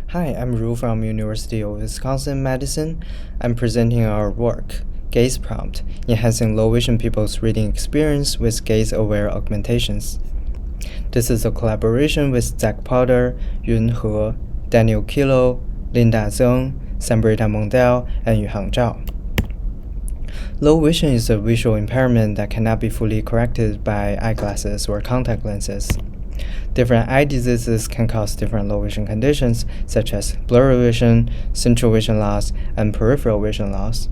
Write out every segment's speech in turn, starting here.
Hi, I'm Ru from University of Wisconsin-Madison. I'm presenting our work, GazePrompt, Enhancing Low Vision People's Reading Experience with Gaze-Aware Augmentations. This is a collaboration with Zach Potter, Yuhang, Daniel Killough, Linda Zeng, Sanbrita Mondal, and Yuhang Zhao. Low vision is a visual impairment that cannot be fully corrected by eyeglasses or contact lenses. Different eye diseases can cause different low vision conditions, such as blurry vision, central vision loss, and peripheral vision loss.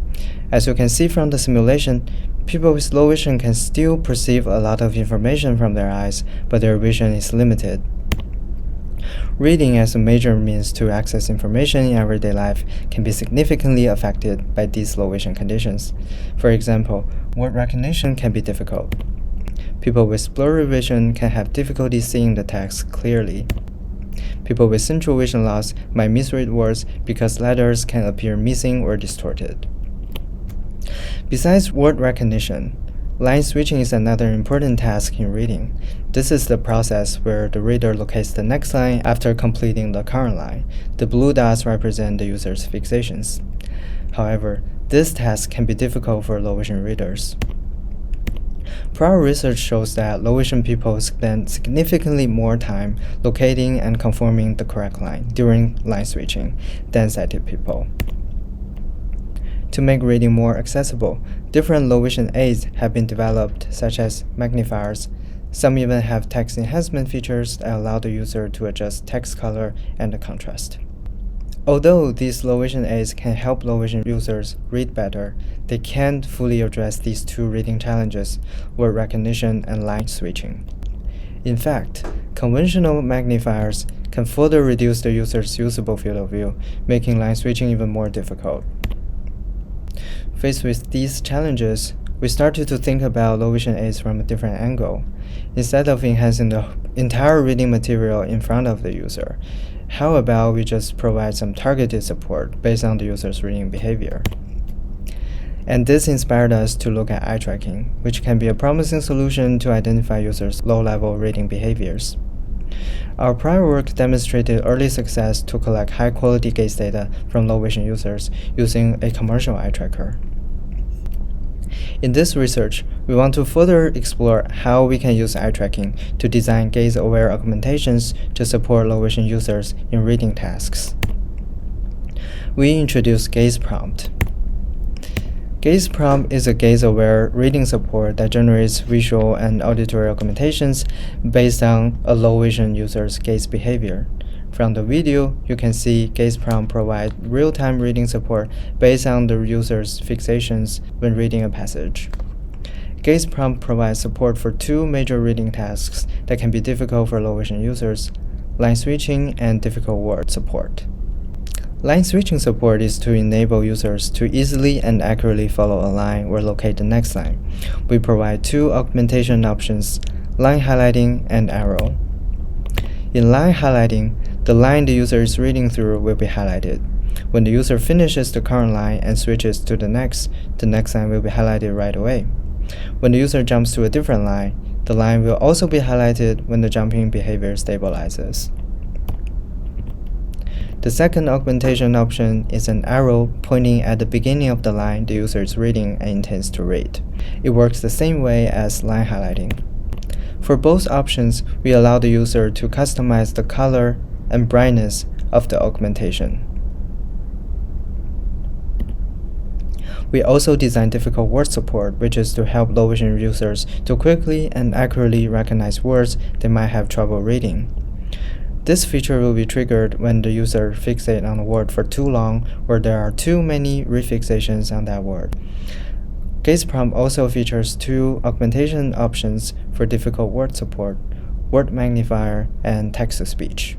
As you can see from the simulation, people with low vision can still perceive a lot of information from their eyes, but their vision is limited. Reading as a major means to access information in everyday life can be significantly affected by these low vision conditions. For example, word recognition can be difficult. People with blurry vision can have difficulty seeing the text clearly. People with central vision loss might misread words because letters can appear missing or distorted. Besides word recognition, line switching is another important task in reading. This is the process where the reader locates the next line after completing the current line. The blue dots represent the user's fixations. However, this task can be difficult for low vision readers. Prior research shows that low vision people spend significantly more time locating and conforming the correct line during line switching than sighted people. To make reading more accessible, different low vision aids have been developed, such as magnifiers. Some even have text enhancement features that allow the user to adjust text color and the contrast. Although these low vision aids can help low vision users read better, they can't fully address these two reading challenges, word recognition and line switching. In fact, conventional magnifiers can further reduce the user's usable field of view, making line switching even more difficult. Faced with these challenges, we started to think about low vision aids from a different angle. Instead of enhancing the entire reading material in front of the user, how about we just provide some targeted support based on the user's reading behavior? And this inspired us to look at eye tracking, which can be a promising solution to identify users' low-level reading behaviors. Our prior work demonstrated early success to collect high-quality gaze data from low vision users using a commercial eye tracker. In this research, we want to further explore how we can use eye tracking to design gaze-aware augmentations to support low vision users in reading tasks. We introduce GazePrompt. GazePrompt is a gaze-aware reading support that generates visual and auditory augmentations based on a low vision user's gaze behavior. From the video, you can see GazePrompt provides real-time reading support based on the user's fixations when reading a passage. GazePrompt provides support for two major reading tasks that can be difficult for low vision users: line switching and difficult word support. Line switching support is to enable users to easily and accurately follow a line or locate the next line. We provide two augmentation options: line highlighting and arrow. In line highlighting, the line the user is reading through will be highlighted. When the user finishes the current line and switches to the next line will be highlighted right away. When the user jumps to a different line, the line will also be highlighted when the jumping behavior stabilizes. The second augmentation option is an arrow pointing at the beginning of the line the user is reading and intends to read. It works the same way as line highlighting. For both options, we allow the user to customize the color and brightness of the augmentation. We also design difficult word support, which is to help low vision users to quickly and accurately recognize words they might have trouble reading. This feature will be triggered when the user fixates on a word for too long or there are too many refixations on that word. GazePrompt also features two augmentation options for difficult word support: word magnifier and text-to-speech.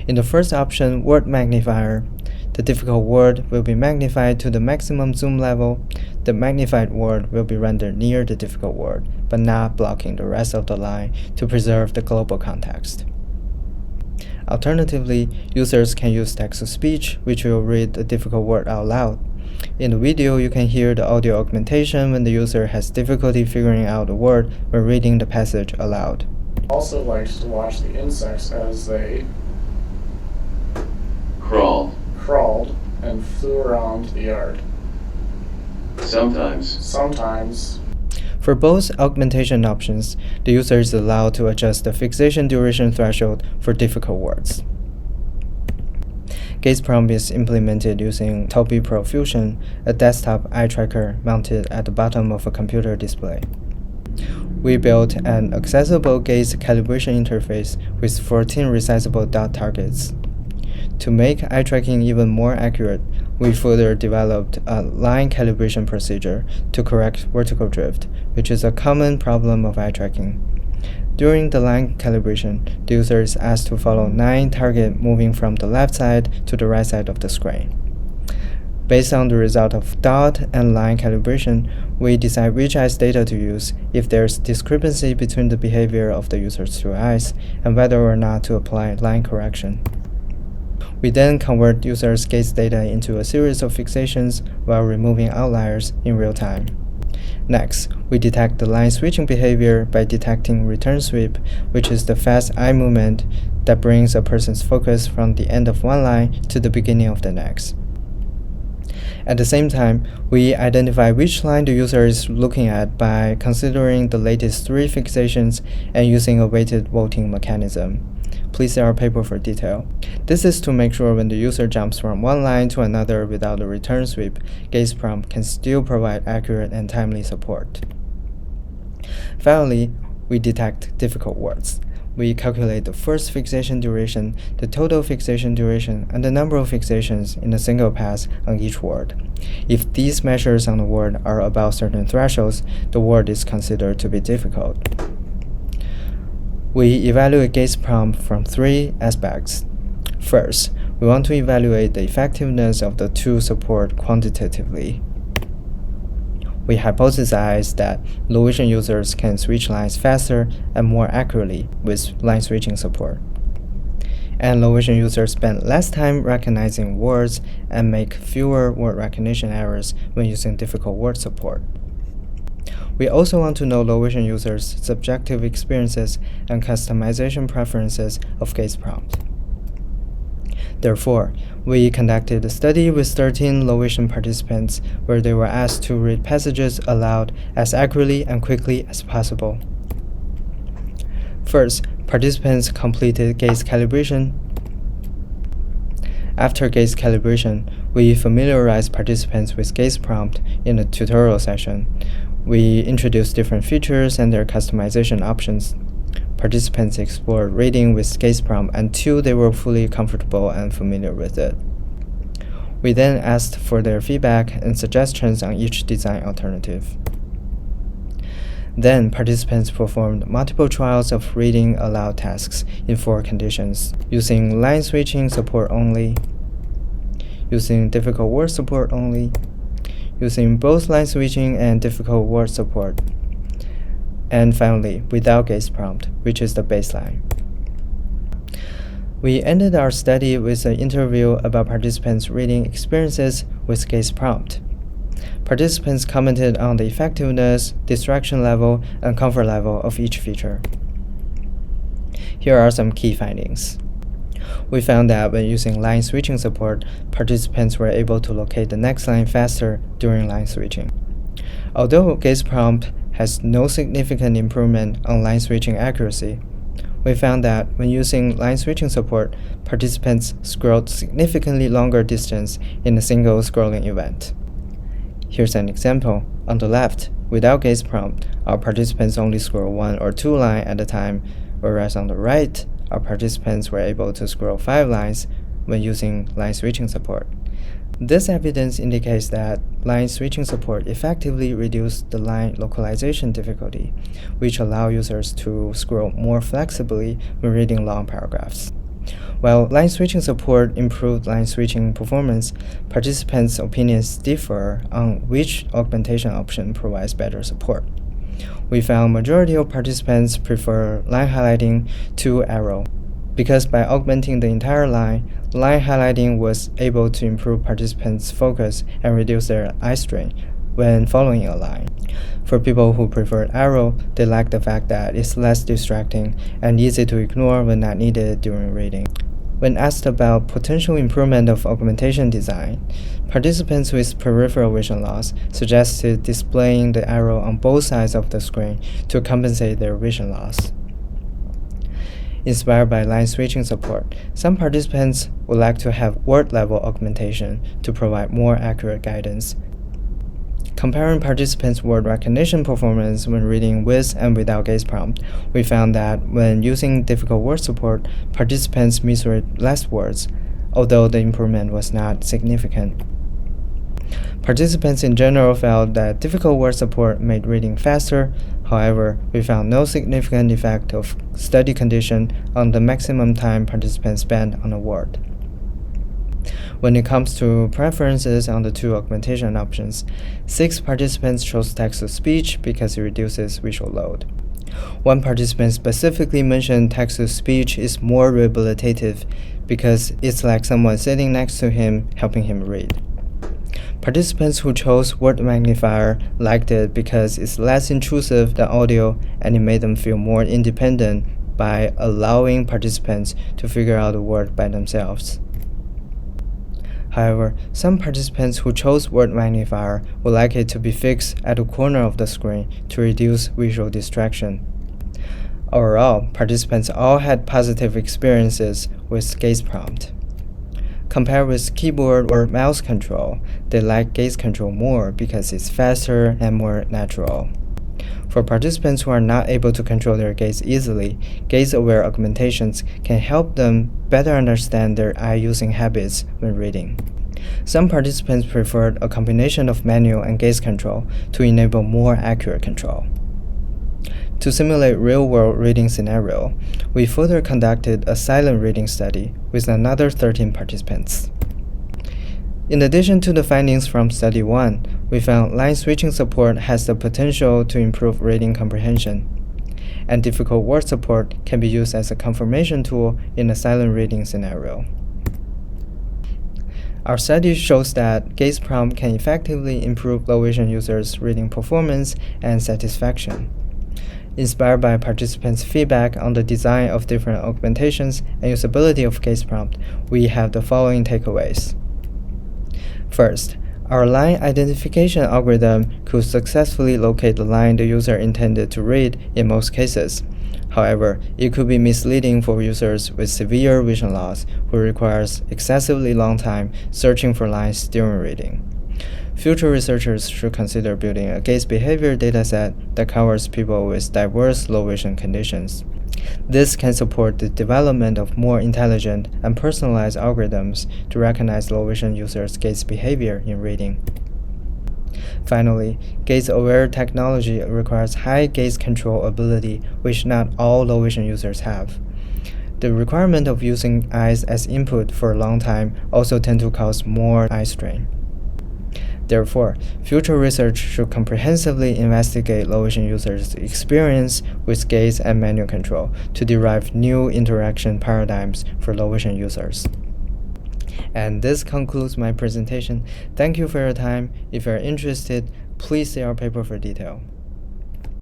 In the first option, word magnifier, the difficult word will be magnified to the maximum zoom level. The magnified word will be rendered near the difficult word, but not blocking the rest of the line to preserve the global context. Alternatively, users can use text-to-speech, which will read the difficult word out loud. In the video, you can hear the audio augmentation when the user has difficulty figuring out a word when reading the passage aloud. Also likes to watch the insects as they crawled, and flew around the yard. Sometimes. For both augmentation options, the user is allowed to adjust the fixation duration threshold for difficult words. GazePrompt is implemented using Topi Pro Fusion, a desktop eye tracker mounted at the bottom of a computer display. We built an accessible gaze calibration interface with 14 resizable dot targets. To make eye tracking even more accurate, we further developed a line calibration procedure to correct vertical drift, which is a common problem of eye tracking. During the line calibration, the user is asked to follow 9 targets moving from the left side to the right side of the screen. Based on the result of dot and line calibration, we decide which eyes data to use if there's discrepancy between the behavior of the user's two eyes and whether or not to apply line correction. We then convert users' gaze data into a series of fixations while removing outliers in real time. Next, we detect the line switching behavior by detecting return sweep, which is the fast eye movement that brings a person's focus from the end of one line to the beginning of the next. At the same time, we identify which line the user is looking at by considering the latest 3 fixations and using a weighted voting mechanism. Please see our paper for detail. This is to make sure when the user jumps from one line to another without a return sweep, GazePrompt can still provide accurate and timely support. Finally, we detect difficult words. We calculate the first fixation duration, the total fixation duration, and the number of fixations in a single pass on each word. If these measures on the word are above certain thresholds, the word is considered to be difficult. We evaluate GazePrompt from 3 aspects. First, we want to evaluate the effectiveness of the tool support quantitatively. We hypothesize that low vision users can switch lines faster and more accurately with line switching support. And low vision users spend less time recognizing words and make fewer word recognition errors when using difficult word support. We also want to know low vision users' subjective experiences and customization preferences of GazePrompt. Therefore, we conducted a study with 13 low vision participants where they were asked to read passages aloud as accurately and quickly as possible. First, participants completed gaze calibration. After gaze calibration, we familiarized participants with GazePrompt in a tutorial session. We introduced different features and their customization options. Participants explored reading with GazePrompt until they were fully comfortable and familiar with it. We then asked for their feedback and suggestions on each design alternative. Then, participants performed multiple trials of reading-aloud tasks in 4 conditions, using line switching support only, using difficult word support only, using both line switching and difficult word support, and finally, without GazePrompt, which is the baseline. We ended our study with an interview about participants' reading experiences with GazePrompt. Participants commented on the effectiveness, distraction level, and comfort level of each feature. Here are some key findings. We found that when using line switching support, participants were able to locate the next line faster during line switching. Although GazePrompt has no significant improvement on line switching accuracy, we found that when using line switching support, participants scrolled significantly longer distance in a single scrolling event. Here's an example. On the left, without GazePrompt, our participants only scroll 1 or 2 lines at a time, whereas on the right, our participants were able to scroll 5 lines when using line switching support. This evidence indicates that line switching support effectively reduced the line localization difficulty, which allow users to scroll more flexibly when reading long paragraphs. While line switching support improved line switching performance, participants' opinions differ on which augmentation option provides better support. We found majority of participants prefer line highlighting to arrow, because by augmenting the entire line highlighting was able to improve participants' focus and reduce their eye strain when following a line. For people who prefer arrow, they like the fact that it's less distracting and easy to ignore when not needed during reading. When asked about potential improvement of augmentation design, participants with peripheral vision loss suggested displaying the arrow on both sides of the screen to compensate their vision loss. Inspired by line switching support, some participants would like to have word-level augmentation to provide more accurate guidance. Comparing participants' word recognition performance when reading with and without GazePrompt, we found that when using difficult word support, participants misread less words, although the improvement was not significant. Participants in general felt that difficult word support made reading faster. However, we found no significant effect of study condition on the maximum time participants spent on a word. When it comes to preferences on the two augmentation options, 6 participants chose text-to-speech because it reduces visual load. One participant specifically mentioned text-to-speech is more rehabilitative because it's like someone sitting next to him helping him read. Participants who chose word magnifier liked it because it's less intrusive than audio and it made them feel more independent by allowing participants to figure out the word by themselves. However, some participants who chose word magnifier would like it to be fixed at the corner of the screen to reduce visual distraction. Overall, participants all had positive experiences with GazePrompt. Compared with keyboard or mouse control, they like gaze control more because it's faster and more natural. For participants who are not able to control their gaze easily, gaze-aware augmentations can help them better understand their eye-using habits when reading. Some participants preferred a combination of manual and gaze control to enable more accurate control. To simulate real-world reading scenario, we further conducted a silent reading study with another 13 participants. In addition to the findings from Study 1, we found line switching support has the potential to improve reading comprehension, and difficult word support can be used as a confirmation tool in a silent reading scenario. Our study shows that GazePrompt can effectively improve low vision users' reading performance and satisfaction. Inspired by participants' feedback on the design of different augmentations and usability of GazePrompt, we have the following takeaways. First, our line identification algorithm could successfully locate the line the user intended to read in most cases. However, it could be misleading for users with severe vision loss who requires excessively long time searching for lines during reading. Future researchers should consider building a gaze behavior dataset that covers people with diverse low vision conditions. This can support the development of more intelligent and personalized algorithms to recognize low vision users' gaze behavior in reading. Finally, gaze-aware technology requires high gaze control ability, which not all low vision users have. The requirement of using eyes as input for a long time also tend to cause more eye strain. Therefore, future research should comprehensively investigate low vision users' experience with gaze and manual control to derive new interaction paradigms for low vision users. And this concludes my presentation. Thank you for your time. If you are interested, please see our paper for detail.